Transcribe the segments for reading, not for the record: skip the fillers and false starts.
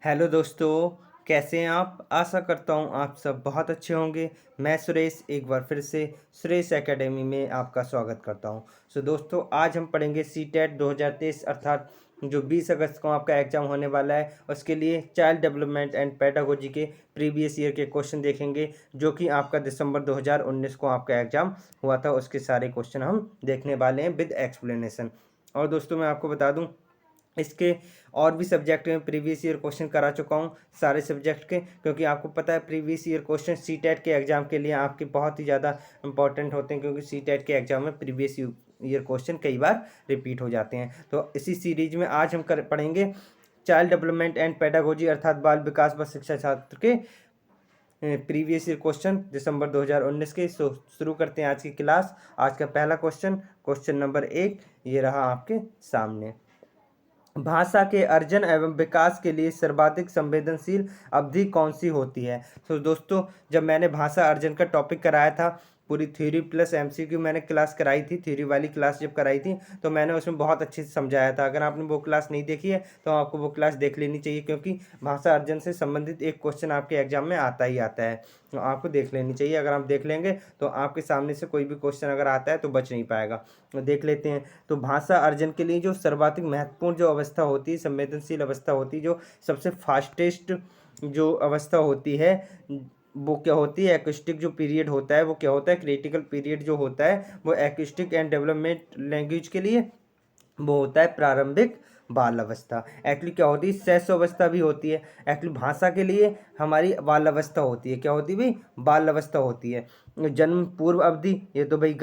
Hello दोस्तों, कैसे हैं आप? आशा करता हूँ आप सब बहुत अच्छे होंगे। मैं सुरेश एक बार फिर से सुरेश एकेडमी में आपका स्वागत करता हूँ। दोस्तों, आज हम पढ़ेंगे सीटेट 2023 अर्थात जो 20 अगस्त को आपका एग्ज़ाम होने वाला है। उसके लिए चाइल्ड डेवलपमेंट एंड पेडागोजी के प्रीवियस ईयर के क्वेश्चन देखेंगे, जो कि आपका दिसंबर 2019 को आपका एग्ज़ाम हुआ था। उसके सारे क्वेश्चन हम देखने वाले हैं विद एक्सप्लेनेशन। और दोस्तों, मैं आपको बता दूँ, इसके और भी सब्जेक्ट में प्रीवियस ईयर क्वेश्चन करा चुका हूँ सारे सब्जेक्ट के, क्योंकि आपको पता है प्रीवियस ईयर क्वेश्चन सीटेट के एग्ज़ाम के लिए आपके बहुत ही ज़्यादा इंपॉर्टेंट होते हैं, क्योंकि सीटेट के एग्ज़ाम में प्रीवियस ईयर क्वेश्चन कई बार रिपीट हो जाते हैं। तो इसी सीरीज में आज हम पढ़ेंगे चाइल्ड डेवलपमेंट एंड पेडागोजी अर्थात बाल विकास व शिक्षा छात्र के प्रीवियस ईयर क्वेश्चन दिसंबर 2019 के। शुरू करते हैं आज की क्लास। आज का पहला क्वेश्चन नंबर 1 ये रहा आपके सामने। भाषा के अर्जन एवं विकास के लिए सर्वाधिक संवेदनशील अवधि कौन सी होती है? तो दोस्तों, जब मैंने भाषा अर्जन का टॉपिक कराया था, पूरी थ्योरी प्लस एमसीक्यू मैंने क्लास कराई थी, थ्योरी वाली क्लास जब कराई थी तो मैंने उसमें बहुत अच्छे से समझाया था। अगर आपने वो क्लास नहीं देखी है तो आपको वो क्लास देख लेनी चाहिए, क्योंकि भाषा अर्जन से संबंधित एक क्वेश्चन आपके एग्जाम में आता ही आता है, तो आपको देख लेनी चाहिए। अगर आप देख लेंगे तो आपके सामने से कोई भी क्वेश्चन अगर आता है तो बच नहीं पाएगा। तो देख लेते हैं। तो भाषा अर्जन के लिए जो सर्वाधिक महत्वपूर्ण जो अवस्था होती है, संवेदनशील अवस्था होती है, जो सबसे फास्टेस्ट जो अवस्था होती है, वो क्या होती है? एक्विस्टिक जो पीरियड होता है वो क्या होता है? क्रिटिकल पीरियड जो होता है वो एक्विस्टिक एंड डेवलपमेंट लैंग्वेज के लिए वो होता है प्रारंभिक बाल अवस्था। एक्चुअली क्या होती है? शैशव अवस्था भी होती है। एक्चुअली भाषा के लिए हमारी बाल अवस्था होती है। क्या होती है भाई? बाल अवस्था होती है। जन्म पूर्व अवधि, ये तो भाई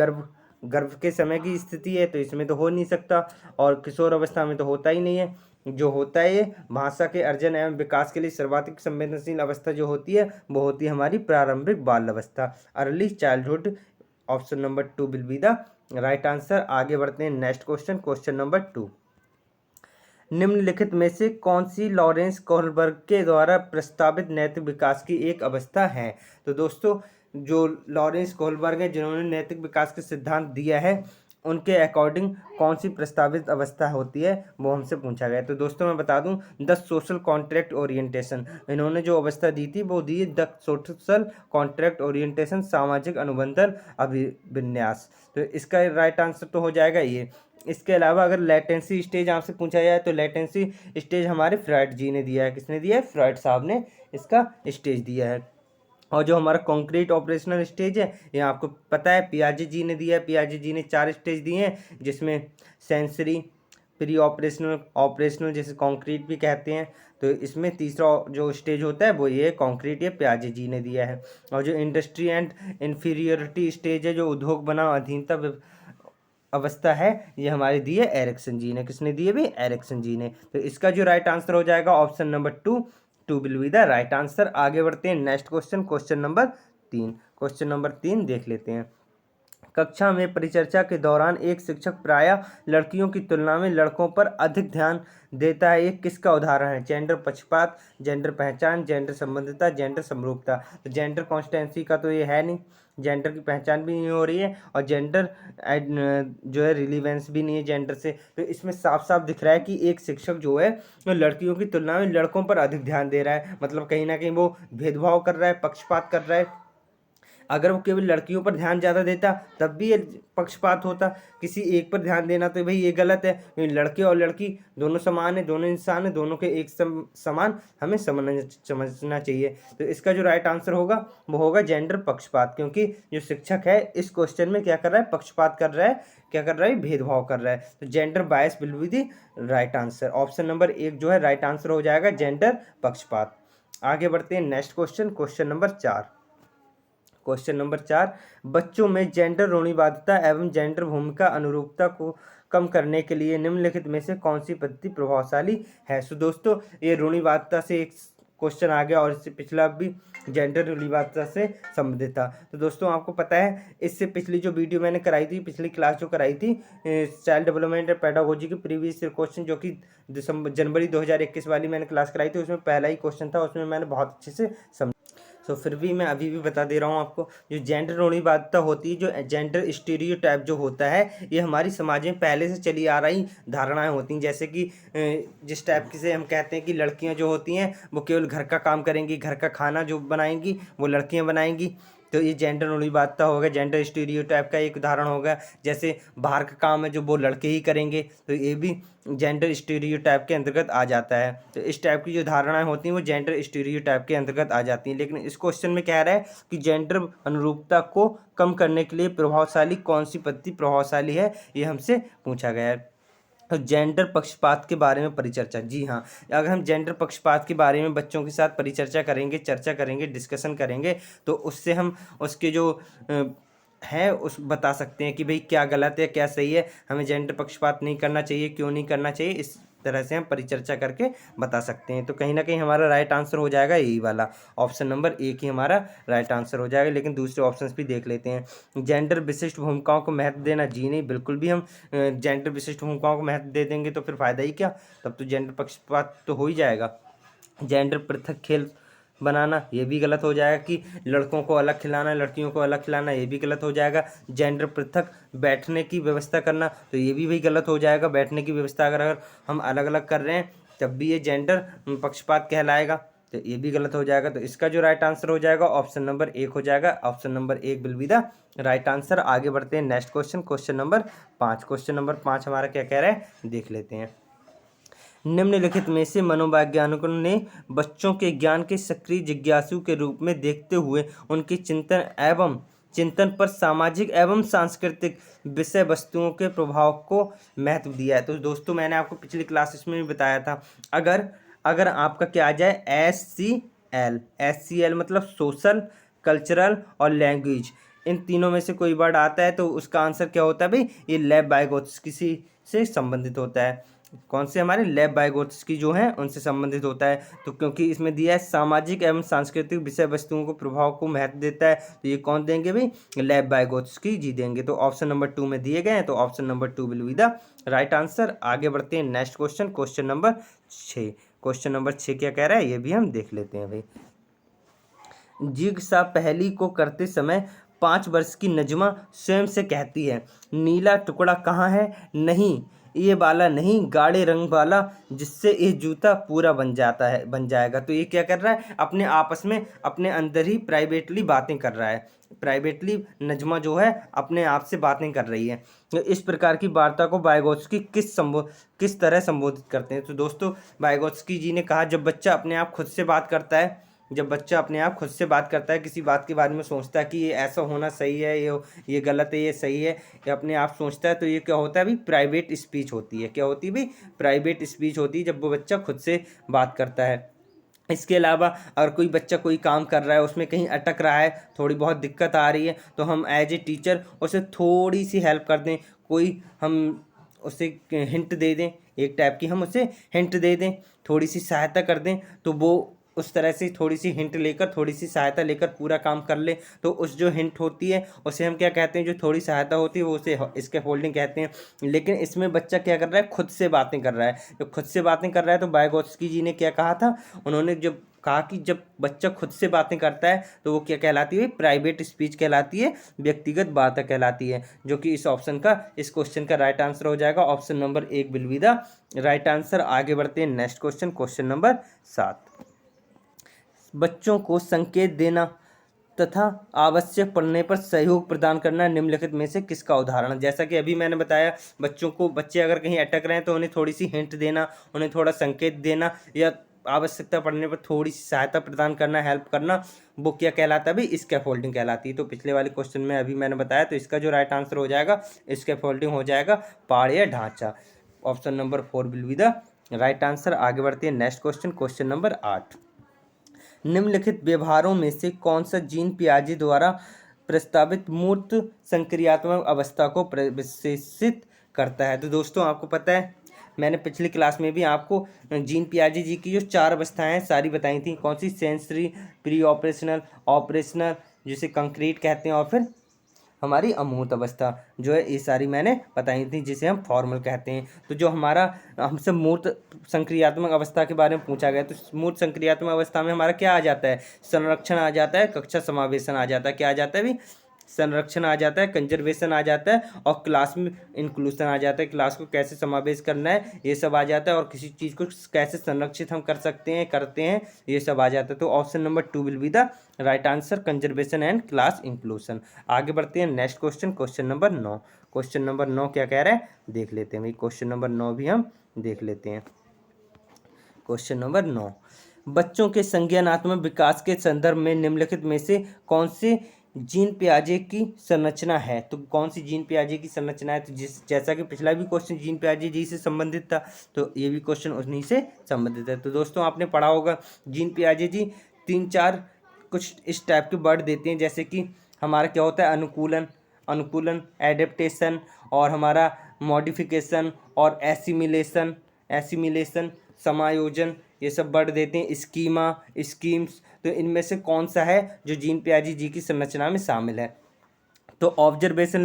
गर्भ के समय की स्थिति है, तो इसमें तो हो नहीं सकता। और किशोर अवस्था में तो होता ही नहीं है। जो होता है ये भाषा के अर्जन एवं विकास के लिए सर्वाधिक संवेदनशील अवस्था जो होती है वो होती है हमारी प्रारंभिक बाल अवस्था, early childhood. Option number 2 will be the right answer. आगे बढ़ते हैं नेक्स्ट क्वेश्चन नंबर 2। निम्नलिखित में से कौन सी लॉरेंस कोहलबर्ग के द्वारा प्रस्तावित नैतिक विकास की एक अवस्था है? तो दोस्तों, जो लॉरेंस कोहलबर्ग है जिन्होंने नैतिक विकास के सिद्धांत दिया है, उनके अकॉर्डिंग कौन सी प्रस्तावित अवस्था होती है वो हमसे पूछा गया है। तो दोस्तों, मैं बता दूं, द सोशल कॉन्ट्रैक्ट ओरिएंटेशन। इन्होंने जो अवस्था दी थी वो दी द सोशल कॉन्ट्रैक्ट ओरिएंटेशन, सामाजिक अनुबंधन अभिविन्यास। तो इसका राइट आंसर तो हो जाएगा ये। इसके अलावा अगर लेटेंसी स्टेज आपसे पूछा जाए तो लेटेंसी स्टेज हमारे फ्रॉइड जी ने दिया है। किसने दिया है? फ्रॉइड साहब ने इसका स्टेज दिया है। और जो हमारा कॉन्क्रीट ऑपरेशनल स्टेज है ये आपको पता है पियाजे जी ने दिया है। पियाजे जी ने 4 स्टेज दिए हैं, जिसमें सेंसरी, प्री ऑपरेशनल, ऑपरेशनल जिसे कॉन्क्रीट भी कहते हैं। तो इसमें तीसरा जो स्टेज होता है वो ये कॉन्क्रीट, ये पियाजे जी ने दिया है। और जो इंडस्ट्री एंड इन्फीरियरिटी स्टेज है, जो उद्योग बनाम अधीनता अवस्था है, ये हमारी दी है एरिक्सन जी ने। किसने दी है भी? एरिक्सन जी ने। तो इसका जो राइट आंसर हो जाएगा option number 2 will be the right answer. आगे बढ़ते हैं next question number 3। Question number 3 देख लेते हैं। कक्षा में परिचर्चा के दौरान एक शिक्षक प्रायः लड़कियों की तुलना में लड़कों पर अधिक ध्यान देता है, ये किसका उदाहरण है? जेंडर पक्षपात, जेंडर पहचान, जेंडर संबंधिता, जेंडर समरूपता। तो जेंडर कॉन्स्टेंसी का तो ये है नहीं, जेंडर की पहचान भी नहीं हो रही है, और जेंडर जो है रिलीवेंस भी नहीं है जेंडर से। तो इसमें साफ साफ दिख रहा है कि एक शिक्षक जो है वो लड़कियों की तुलना में लड़कों पर अधिक ध्यान दे रहा है। मतलब कहीं ना कहीं वो भेदभाव कर रहा है, पक्षपात कर रहा है। अगर वो केवल लड़कियों पर ध्यान ज़्यादा देता तब भी ये पक्षपात होता। किसी एक पर ध्यान देना तो भाई ये गलत है, क्योंकि लड़के और लड़की दोनों समान है, दोनों इंसान है, दोनों के एक समान हमें समझना चाहिए। तो इसका जो राइट आंसर होगा वो होगा जेंडर पक्षपात, क्योंकि जो शिक्षक है इस क्वेश्चन में क्या कर रहा है? पक्षपात कर रहा है। क्या कर रहा है? भेदभाव कर रहा है। तो gender bias will be the right answer. Option number 1 जो है राइट आंसर हो जाएगा जेंडर पक्षपात। आगे बढ़ते हैं next question number 4। Question number 4, बच्चों में जेंडर रूढ़िवादिता एवं जेंडर भूमिका अनुरूपता को कम करने के लिए निम्नलिखित में से कौन सी पद्धति प्रभावशाली है? सो दोस्तों, ये रूढ़िवादिता से एक क्वेश्चन आ गया, और इससे पिछला भी जेंडर रूढ़िवादिता से संबंधित था। तो दोस्तों, आपको पता है इससे पिछली जो वीडियो मैंने कराई थी, पिछली क्लास जो कराई थी चाइल्ड डेवलपमेंट एंड पेडागोजी की प्रीवियस क्वेश्चन, जो कि जनवरी 2021 वाली मैंने क्लास कराई थी, उसमें पहला ही क्वेश्चन था, उसमें मैंने बहुत अच्छे से सो फिर भी मैं अभी भी बता दे रहा हूँ आपको, जो जेंडर रूढ़िवादिता होती है, जो जेंडर स्टीरियोटाइप जो होता है, ये हमारी समाज में पहले से चली आ रही धारणाएं होती हैं। जैसे कि जिस टाइप की से हम कहते हैं कि लड़कियां जो होती हैं वो केवल घर का काम करेंगी, घर का खाना जो बनाएंगी वो लड़कियां बनाएंगी, तो ये जेंडर रूढ़िवादिता हो गया, जेंडर स्टीरियोटाइप का एक उदाहरण होगा। जैसे बाहर का काम है जो वो लड़के ही करेंगे, तो ये भी जेंडर स्टीरियोटाइप के अंतर्गत आ जाता है। तो इस टाइप की जो धारणाएं होती हैं वो जेंडर स्टीरियोटाइप के अंतर्गत आ जाती हैं। लेकिन इस क्वेश्चन में कह रहा है कि जेंडर अनुरूपता को कम करने के लिए प्रभावशाली कौन सी पद्धति प्रभावशाली है, ये हमसे पूछा गया है। तो जेंडर पक्षपात के बारे में परिचर्चा, जी हाँ, अगर हम जेंडर पक्षपात के बारे में बच्चों के साथ परिचर्चा करेंगे, चर्चा करेंगे, डिस्कशन करेंगे, तो उससे हम उसके जो है उस बता सकते हैं कि भाई क्या गलत है क्या सही है, हमें जेंडर पक्षपात नहीं करना चाहिए, क्यों नहीं करना चाहिए, इस तरह से हम परिचर्चा करके बता सकते हैं। तो कहीं ना कहीं हमारा राइट आंसर हो जाएगा यही वाला, ऑप्शन नंबर एक ही हमारा राइट आंसर हो जाएगा। लेकिन दूसरे ऑप्शंस भी देख लेते हैं। जेंडर विशिष्ट भूमिकाओं को महत्व देना, जी नहीं, बिल्कुल भी हम जेंडर विशिष्ट भूमिकाओं को महत्व दे देंगे तो फिर फायदा ही क्या, तब तो जेंडर पक्षपात तो हो ही जाएगा। जेंडर पृथक खेल बनाना, ये भी गलत हो जाएगा कि लड़कों को अलग खिलाना लड़कियों को अलग खिलाना, ये भी गलत हो जाएगा। जेंडर पृथक बैठने की व्यवस्था करना, तो ये भी गलत हो जाएगा। बैठने की व्यवस्था अगर हम अलग अलग कर रहे हैं तब भी ये जेंडर पक्षपात कहलाएगा, तो ये भी गलत हो जाएगा। तो इसका जो राइट आंसर हो जाएगा ऑप्शन नंबर एक हो जाएगा। ऑप्शन नंबर एक will be the right answer. आगे बढ़ते हैं next question, question number 5। Question number 5 हमारा क्या कह रहा है देख लेते हैं। निम्नलिखित में से मनोवैज्ञानिकों ने बच्चों के ज्ञान के सक्रिय जिज्ञासु के रूप में देखते हुए उनके चिंतन पर सामाजिक एवं सांस्कृतिक विषय वस्तुओं के प्रभाव को महत्व दिया है। तो दोस्तों मैंने आपको पिछली क्लासेस में भी बताया था, अगर आपका क्या आ जाए SCL मतलब सोशल, कल्चरल और लैंग्वेज, इन तीनों में से कोई वर्ड आता है तो उसका आंसर क्या होता है भाई, ये लेव वाइगोत्स्की से संबंधित होता है। कौन से हमारे लेव वाइगोत्स्की जो हैं उनसे संबंधित होता है। तो क्योंकि इसमें दिया है सामाजिक एवं सांस्कृतिक विषय वस्तुओं को प्रभाव को महत्व देता है, तो ये कौन देंगे भाई, लेव वाइगोत्स्की जी देंगे। तो ऑप्शन नंबर 2 में दिए गए हैं, तो option number 2 will be the right answer. आगे बढ़ते हैं next question, question number 6। Question number 6 क्या कह रहा है ये भी हम देख लेते हैं भाई। जिग्सा पहेली को करते समय 5 वर्ष की नजमा स्वयं से कहती है, नीला टुकड़ा कहाँ है, नहीं ये वाला नहीं, गाढ़े रंग वाला, जिससे ये जूता पूरा बन जाएगा। तो ये क्या कर रहा है, अपने आपस में अपने अंदर ही प्राइवेटली बातें कर रहा है। प्राइवेटली नजमा जो है अपने आप से बातें कर रही है। तो इस प्रकार की वार्ता को वाइगोत्स्की किस तरह संबोधित करते हैं। तो दोस्तों वाइगोत्स्की जी ने कहा, जब बच्चा अपने आप खुद से बात करता है, जब बच्चा अपने आप खुद से बात करता है, किसी बात के बारे में सोचता है कि ये ऐसा होना सही है, ये गलत है, ये सही है, ये अपने आप सोचता है, तो ये क्या होता है भाई, प्राइवेट स्पीच होती है। क्या होती है भाई, प्राइवेट स्पीच होती है जब वो बच्चा खुद से बात करता है। इसके अलावा अगर कोई बच्चा कोई काम कर रहा है, उसमें कहीं अटक रहा है, थोड़ी बहुत दिक्कत आ रही है, तो हम एज ए टीचर उसे थोड़ी सी हेल्प कर दें, कोई हम उसे हिंट दे दें, एक टाइप की हम उसे हिंट दे दें, थोड़ी सी सहायता कर दें, तो वो उस तरह से थोड़ी सी हिंट लेकर, थोड़ी सी सहायता लेकर पूरा काम कर ले। तो उस जो हिंट होती है उसे हम क्या कहते हैं, जो थोड़ी सहायता होती है वो उसे स्कैफोल्डिंग कहते हैं। लेकिन इसमें बच्चा क्या कर रहा है, खुद से बातें कर रहा है। जो खुद से बातें कर रहा है, तो वाइगोत्स्की जी ने क्या कहा था, उन्होंने जब कहा कि जब बच्चा खुद से बातें करता है तो वो क्या कहलाती है, प्राइवेट स्पीच कहलाती है, व्यक्तिगत बातें कहलाती है, जो कि इस ऑप्शन का, इस क्वेश्चन का राइट आंसर हो जाएगा। Option number 1 will be the right answer. आगे बढ़ते हैं नेक्स्ट क्वेश्चन, क्वेश्चन नंबर 7। बच्चों को संकेत देना तथा आवश्यक पढ़ने पर सहयोग प्रदान करना निम्नलिखित में से किसका उदाहरण। जैसा कि अभी मैंने बताया, बच्चे अगर कहीं अटक रहे हैं तो उन्हें थोड़ी सी हिंट देना, उन्हें थोड़ा संकेत देना, या आवश्यकता पड़ने पर थोड़ी सी सहायता प्रदान करना, हेल्प करना, वो क्या कहलाता है भाई, स्कैफोल्डिंग कहलाती है। तो पिछले वाले क्वेश्चन में अभी मैंने बताया, तो इसका जो राइट आंसर हो जाएगा स्कैफोल्डिंग हो जाएगा, पाड़ या ढांचा। Option number 4 will be the right answer. आगे बढ़ते हैं नेक्स्ट क्वेश्चन, क्वेश्चन नंबर 8। निम्नलिखित व्यवहारों में से कौन सा जीन पियाजे द्वारा प्रस्तावित मूर्त संक्रियात्मक अवस्था को विशेषित करता है। तो दोस्तों आपको पता है, मैंने पिछली क्लास में भी आपको जीन पियाजे जी की जो 4 अवस्थाएं सारी बताई थी। कौन सी, सेंसरी, प्री ऑपरेशनल, ऑपरेशनल, जिसे कंक्रीट कहते हैं, और फिर हमारी अमूर्त अवस्था जो है, ये सारी मैंने बताई थी, जिसे हम फॉर्मल कहते हैं। तो जो हमारा हमसे मूर्त संक्रियात्मक अवस्था के बारे में पूछा गया, तो मूर्त संक्रियात्मक अवस्था में हमारा क्या आ जाता है? संरक्षण आ जाता है, कक्षा समावेशन आ जाता है, क्या आ जाता है भी? संरक्षण आ जाता है, कंजर्वेशन आ जाता है, और क्लास में इंक्लूजन आ जाता है, क्लास को कैसे समावेश करना है ये सब आ जाता है, और किसी चीज़ को कैसे संरक्षित हम कर सकते हैं, करते हैं, ये सब आ जाता है। तो option number 2 will be the right answer, conservation and class inclusion. आगे बढ़ते हैं next question, question number 9। Question number 9 क्या कह रहा है देख लेते हैं भाई। क्वेश्चन नंबर 9 भी हम देख लेते हैं। क्वेश्चन नंबर 9, बच्चों के संज्ञानात्मक विकास के संदर्भ में निम्नलिखित में से कौन से जीन पियाजे की संरचना है? तो कौन सी जीन पियाजे की संरचना है? तो जैसा कि पिछला भी क्वेश्चन जीन पियाजे जी से संबंधित था, तो ये भी क्वेश्चन उन्हीं से संबंधित है। तो दोस्तों आपने पढ़ा होगा जीन पियाजे जी 3-4 कुछ इस टाइप के वर्ड देते हैं, जैसे कि हमारा क्या होता है? अनुकूलन, एडेप्टेशन, और हमारा मॉडिफिकेशन, और एसिमिलेशन, समायोजन, ये सब वर्ड देते हैं। स्कीमा, स्कीम्स, तो इनमें से कौन सा है जो जीन पियाजे जी की संरचना में शामिल है? तो ऑब्जर्वेशन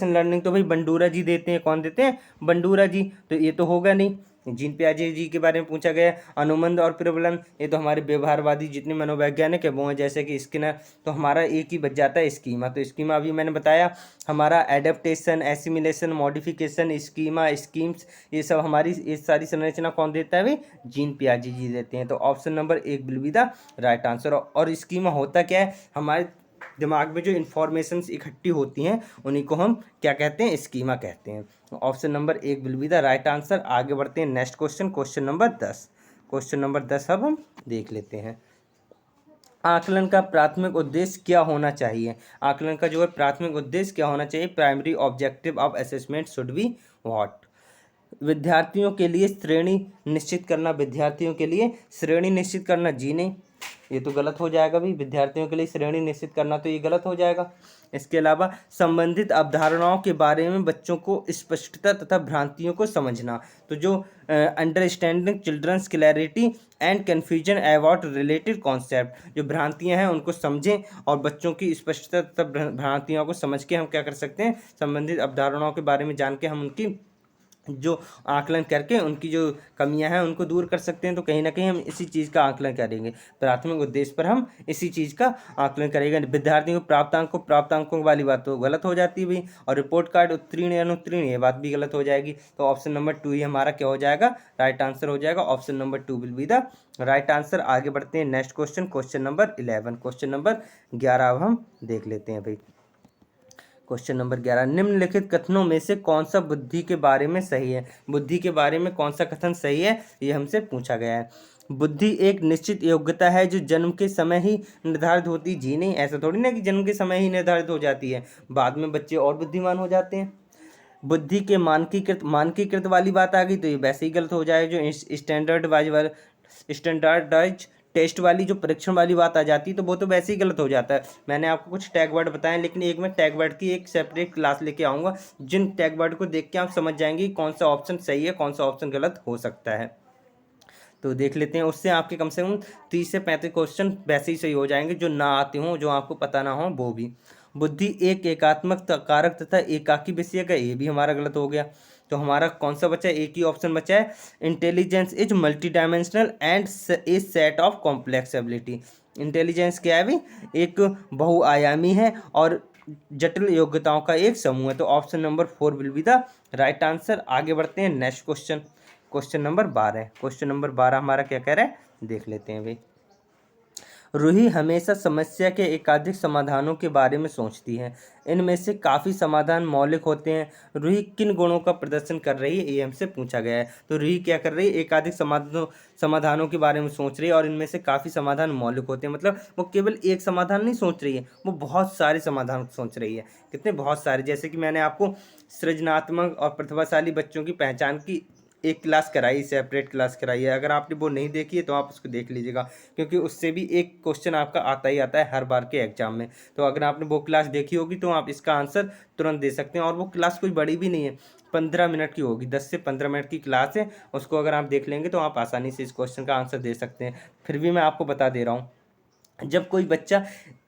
लर्निंग तो भाई बंडूरा जी देते हैं। कौन देते हैं? बंडूरा जी। तो ये तो होगा नहीं। जीन पियाजे जी के बारे में पूछा गया। अनुबंध और प्रबलन, ये तो हमारे व्यवहारवादी जितने मनोवैज्ञानिक है वो हैं, जैसे कि स्किनर। तो हमारा एक ही बच जाता है स्कीमा। तो स्कीमा अभी मैंने बताया, हमारा adaptation, assimilation, modification, schema, schemes, ये सब हमारी ये सारी संरचना कौन देता है भाई? जीन पियाजे जी देते हैं। तो option number 1 will be the right answer. और स्कीमा होता क्या है? हमारे दिमाग में जो इन्फॉर्मेशन इकट्ठी होती हैं उन्हीं को हम क्या कहते हैं? स्कीमा कहते हैं। Option number 1 will be the right answer. आगे बढ़ते हैं next question, question number 10। Question number 10 अब हम देख लेते हैं। आकलन का प्राथमिक उद्देश्य क्या होना चाहिए? आकलन का जो है प्राथमिक उद्देश्य क्या होना चाहिए? Primary objective of assessment should be what? विद्यार्थियों के लिए श्रेणी निश्चित करना। विद्यार्थियों के लिए श्रेणी निश्चित करना, जी नहीं, ये तो गलत हो जाएगा भाई। विद्यार्थियों के लिए श्रेणी निश्चित करना तो ये गलत हो जाएगा। इसके अलावा संबंधित अवधारणाओं के बारे में बच्चों को स्पष्टता तथा भ्रांतियों को समझना। तो जो understanding children's clarity and confusion about related concept, जो भ्रांतियां हैं उनको समझें, और बच्चों की स्पष्टता तथा भ्रांतियों को समझ के हम क्या कर सकते हैं? संबंधित अवधारणाओं के बारे में जान के हम उनकी जो आकलन करके उनकी जो कमियां हैं उनको दूर कर सकते हैं। तो कहीं ना कहीं हम इसी चीज़ का आकलन करेंगे। प्राथमिक उद्देश्य पर हम इसी चीज़ का आकलन करेंगे। विद्यार्थियों को प्राप्तांकों वाली बात तो गलत हो जाती है भाई। और रिपोर्ट कार्ड उत्तीर्ण या अनुत्तीर्ण, ये बात भी गलत हो जाएगी। तो ऑप्शन नंबर 2 ही हमारा क्या हो जाएगा? राइट आंसर हो जाएगा। Option number 2 will be the right answer. आगे बढ़ते हैं next question, question number 11। Question number 11 अब हम देख लेते हैं भाई। क्वेश्चन नंबर 11, निम्नलिखित कथनों में से कौन सा बुद्धि के बारे में सही है? बुद्धि के बारे में कौन सा कथन सही है, ये हमसे पूछा गया है। बुद्धि एक निश्चित योग्यता है जो जन्म के समय ही निर्धारित होती। जी नहीं, ऐसा थोड़ी ना कि जन्म के समय ही निर्धारित हो जाती है, बाद में बच्चे और बुद्धिमान हो जाते हैं। बुद्धि के मानकीकृत वाली बात आ गई तो ये वैसे ही गलत हो जाएगा। जो स्टैंडर्डाइज टेस्ट वाली जो परीक्षण वाली बात आ जाती है तो वो तो वैसे ही गलत हो जाता है। मैंने आपको कुछ टैग वर्ड बताए, लेकिन एक मैं टैग वर्ड की एक सेपरेट क्लास लेके आऊँगा, जिन टैग वर्ड को देख के आप समझ जाएंगे कौन सा ऑप्शन सही है, कौन सा ऑप्शन गलत हो सकता है। तो देख लेते हैं, उससे आपके कम से कम 30 से 35 क्वेश्चन वैसे ही सही हो जाएंगे, जो ना आते हों, जो आपको पता ना हो वो भी। बुद्धि एक एकात्मक कारक तथा एकाकी विषय का, ये भी हमारा गलत हो गया। तो हमारा कौन सा बचा है? एक ही ऑप्शन बचा है, intelligence is multi dimensional and A set of complex ability. Intelligence क्या है भी? एक बहुआयामी है और जटिल योग्यताओं का एक समूह है। तो option number 4 will be the right answer. आगे बढ़ते हैं next question, question number 12। Question number 12 हमारा क्या कह रहा है देख लेते हैं भाई। रूही हमेशा समस्या के एकाधिक समाधानों के बारे में सोचती है। इनमें से काफ़ी समाधान मौलिक होते हैं। रूही किन गुणों का प्रदर्शन कर रही है, ये हमसे पूछा गया है। तो रूही क्या कर रही है? एकाधिक समाधानों के बारे में सोच रही है, और इनमें से काफ़ी समाधान मौलिक होते हैं। मतलब वो केवल एक समाधान नहीं सोच रही है, वो बहुत सारे समाधान सोच रही है। कितने? बहुत सारे। जैसे कि मैंने आपको सृजनात्मक और प्रतिभाशाली बच्चों की पहचान की एक क्लास कराई, सेपरेट क्लास कराई है। अगर आपने वो नहीं देखी है तो आप उसको देख लीजिएगा, क्योंकि उससे भी एक क्वेश्चन आपका आता ही आता है हर बार के एग्जाम में। तो अगर आपने वो क्लास देखी होगी तो आप इसका आंसर तुरंत दे सकते हैं। और वो क्लास कोई बड़ी भी नहीं है, 15 मिनट की होगी, 10 से 15 मिनट की क्लास है। उसको अगर आप देख लेंगे तो आप आसानी से इस क्वेश्चन का आंसर दे सकते हैं। फिर भी मैं आपको बता दे रहा हूँ, जब कोई बच्चा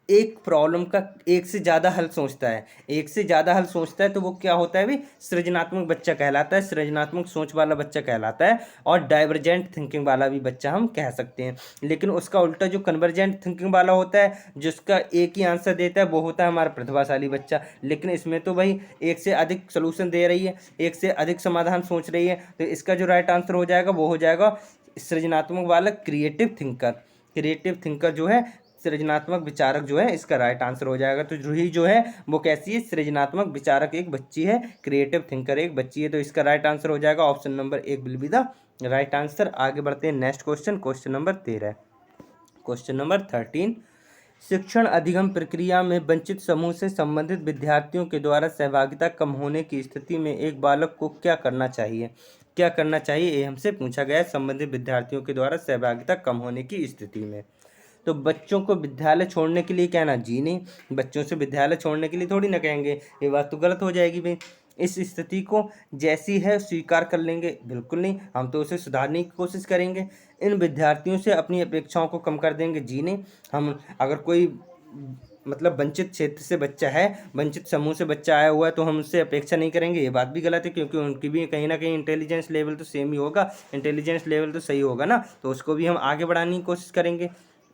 एक प्रॉब्लम का एक से ज़्यादा हल सोचता है, एक से ज़्यादा हल सोचता है तो वो क्या होता है भाई, सृजनात्मक बच्चा कहलाता है, सृजनात्मक सोच वाला बच्चा कहलाता है। और डाइवर्जेंट थिंकिंग वाला भी बच्चा हम कह सकते हैं। लेकिन उसका उल्टा जो कन्वर्जेंट थिंकिंग वाला होता है, जिसका एक ही आंसर देता है, वो होता है हमारा प्रतिभाशाली बच्चा। लेकिन इसमें तो भाई एक से अधिक सोल्यूशन दे रही है, एक से अधिक समाधान सोच रही है, तो इसका जो राइट आंसर हो जाएगा वो हो जाएगा सृजनात्मक वाला क्रिएटिव थिंकर। क्रिएटिव थिंकर जो है, सृजनात्मक विचारक जो है, इसका राइट आंसर हो जाएगा। तो जूही जो है वो कैसी है, सृजनात्मक विचारक एक बच्ची है, क्रिएटिव थिंकर एक बच्ची है। तो इसका राइट आंसर हो जाएगा option number 1 will be the right answer. आगे बढ़ते हैं next question, question number 13। Question number 13, शिक्षण अधिगम प्रक्रिया में वंचित समूह से संबंधित विद्यार्थियों के द्वारा सहभागिता कम होने की स्थिति में एक बालक को क्या करना चाहिए? क्या करना चाहिए ये हमसे पूछा गया है, संबंधित विद्यार्थियों के द्वारा सहभागिता कम होने की स्थिति में। तो बच्चों को विद्यालय छोड़ने के लिए कहना जी नहीं, बच्चों से विद्यालय छोड़ने के लिए थोड़ी ना कहेंगे, ये बात तो गलत हो जाएगी भाई। इस स्थिति को जैसी है स्वीकार कर लेंगे, बिल्कुल नहीं, हम तो उसे सुधारने की कोशिश करेंगे। इन विद्यार्थियों से अपनी अपेक्षाओं को कम कर देंगे जी नहीं। हम अगर कोई मतलब वंचित क्षेत्र से बच्चा है, वंचित समूह से बच्चा आया हुआ है, तो हम उससे अपेक्षा नहीं करेंगे, ये बात भी गलत है, क्योंकि उनकी भी कहीं ना कहीं इंटेलिजेंस लेवल तो सेम ही होगा, इंटेलिजेंस लेवल तो सही होगा ना, तो उसको भी हम आगे बढ़ाने की कोशिश करेंगे।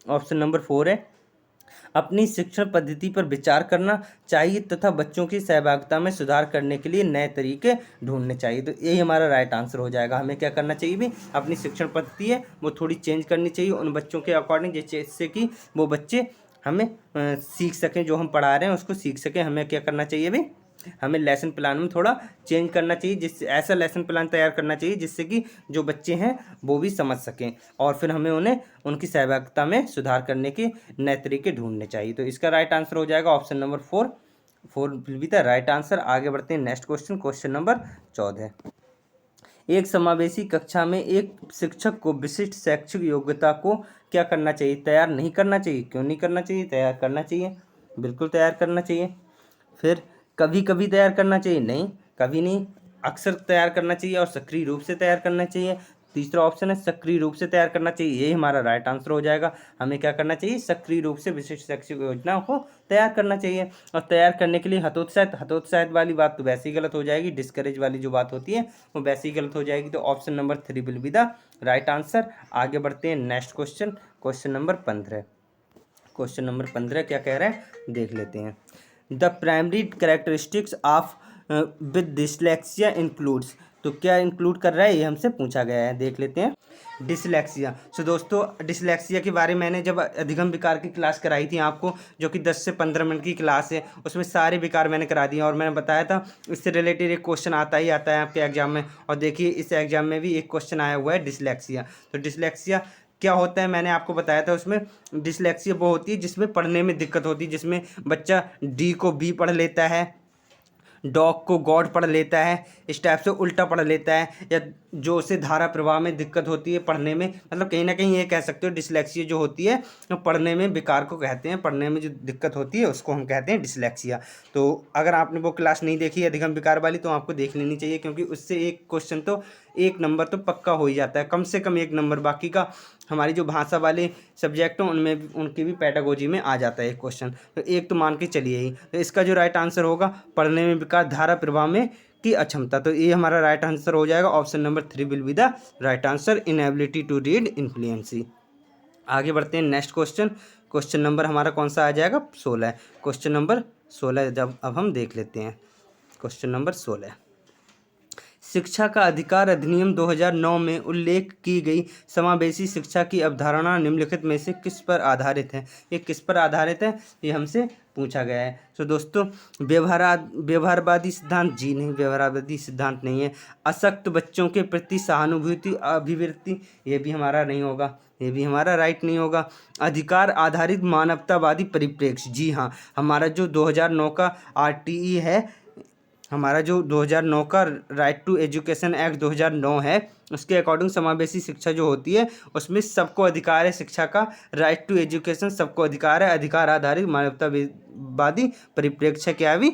ऑप्शन नंबर 4 है, अपनी शिक्षण पद्धति पर विचार करना चाहिए तथा बच्चों की सहभागिता में सुधार करने के लिए नए तरीके ढूंढने चाहिए। तो यही हमारा राइट आंसर हो जाएगा। हमें क्या करना चाहिए भी, अपनी शिक्षण पद्धति है वो थोड़ी चेंज करनी चाहिए उन बच्चों के अकॉर्डिंग, जिससे कि वो बच्चे हमें सीख सकें, जो हम पढ़ा रहे हैं उसको सीख सकें। हमें क्या करना चाहिए भी, हमें लेसन प्लान में थोड़ा चेंज करना चाहिए, जिससे ऐसा लेसन प्लान तैयार करना चाहिए जिससे कि जो बच्चे हैं वो भी समझ सकें, और फिर हमें उन्हें उनकी सहभागिता में सुधार करने के नए तरीके ढूंढने चाहिए। तो इसका राइट आंसर हो जाएगा option number 4 will be the right answer. आगे बढ़ते हैं नेक्स्ट क्वेश्चन, क्वेश्चन नंबर 14। एक समावेशी कक्षा में एक शिक्षक को विशिष्ट शैक्षिक योग्यता को क्या करना चाहिए, तैयार नहीं करना चाहिए। क्यों नहीं करना चाहिए, तैयार करना चाहिए, बिल्कुल तैयार करना चाहिए। फिर कभी कभी तैयार करना चाहिए, नहीं कभी नहीं, अक्सर तैयार करना चाहिए और सक्रिय रूप से तैयार करना चाहिए। तीसरा ऑप्शन है सक्रिय रूप से तैयार करना चाहिए, यही हमारा राइट आंसर हो जाएगा। हमें क्या करना चाहिए, सक्रिय रूप से विशिष्ट शैक्षिक योजनाओं को तैयार करना चाहिए। और तैयार करने के लिए हतोत्साहित वाली बात तो वैसे ही गलत हो जाएगी, डिस्करेज वाली जो बात होती है वो वैसे ही गलत हो जाएगी। तो option number 3 will be the right answer. आगे बढ़ते हैं next question, question number 15। Question number 15 क्या कह रहा है देख लेते हैं। The primary characteristics of with dyslexia includes, तो क्या इंक्लूड कर रहा है ये हमसे पूछा गया है, देख लेते हैं। डिसलेक्सिया, सो दोस्तों डिसलेक्सिया के बारे में मैंने जब अधिगम विकार की क्लास कराई थी आपको, जो कि 10 से 15 मिनट की क्लास है, उसमें सारे विकार मैंने करा दिए और मैंने बताया था इससे रिलेटेड एक क्वेश्चन आता ही आता है आपके एग्जाम में। और देखिए इस एग्जाम में भी एक क्वेश्चन आया हुआ है डिसलेक्सिया। तो डिसलेक्सिया क्या होता है मैंने आपको बताया था, उसमें डिसलेक्सिया वो होती है जिसमें पढ़ने में दिक्कत होती है, जिसमें बच्चा डी को बी पढ़ लेता है, डॉग को गॉड पढ़ लेता है, इस टाइप से उल्टा पढ़ लेता है, या जो उसे धारा प्रवाह में दिक्कत होती है पढ़ने में, मतलब कहीं ना कहीं ये कह सकते हो डिसलेक्सिया जो होती है तो पढ़ने में विकार को कहते हैं, पढ़ने में जो दिक्कत होती है उसको हम कहते हैं डिसलेक्सिया। तो अगर आपने वो क्लास नहीं देखी है अधिगम विकार वाली तो आपको देख लेनी चाहिए, क्योंकि उससे एक क्वेश्चन तो एक नंबर तो पक्का हो ही जाता है, कम से कम एक नंबर। बाकी का हमारी जो भाषा वाले सब्जेक्ट हैं उनमें उनकी भी पैडागोजी में आ जाता है एक क्वेश्चन, तो एक तो मान के चलिए ही। तो इसका जो राइट आंसर होगा पढ़ने में विकार, धारा प्रवाह में की अक्षमता, तो ये हमारा राइट आंसर हो जाएगा। Option number 3 will be the right answer, inability to read in fluency. आगे बढ़ते हैं नेक्स्ट क्वेश्चन, क्वेश्चन नंबर हमारा कौन सा आ जाएगा 16। क्वेश्चन नंबर 16 जब अब हम देख लेते हैं क्वेश्चन नंबर 16। शिक्षा का अधिकार अधिनियम 2009 में उल्लेख की गई समावेशी शिक्षा की अवधारणा निम्नलिखित में से किस पर आधारित है। ये किस पर आधारित है ये हमसे पूछा गया है। तो दोस्तों व्यवहारवादी सिद्धांत जी नहीं, व्यवहारवादी सिद्धांत नहीं है। अशक्त बच्चों के प्रति सहानुभूति अभिवृत्ति, ये भी हमारा नहीं होगा, ये भी हमारा राइट नहीं होगा। अधिकार आधारित मानवतावादी परिप्रेक्ष्य, जी हाँ, हमारा जो 2009 का RTE है, हमारा जो 2009 का राइट टू एजुकेशन एक्ट 2009 है, उसके अकॉर्डिंग समावेशी शिक्षा जो होती है उसमें सबको अधिकार है शिक्षा का, राइट टू एजुकेशन सबको अधिकार है। अधिकार आधारित मानवतावादी परिप्रेक्ष्य क्या भी,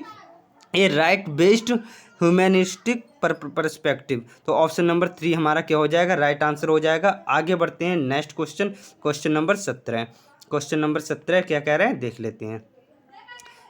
ये राइट बेस्ड ह्यूमैनिस्टिक परस्पेक्टिव। तो ऑप्शन नंबर 3 हमारा क्या हो जाएगा, राइट आंसर हो जाएगा। आगे बढ़ते हैं next question, question number 17। Question number 17 क्या कह रहे हैं देख लेते हैं।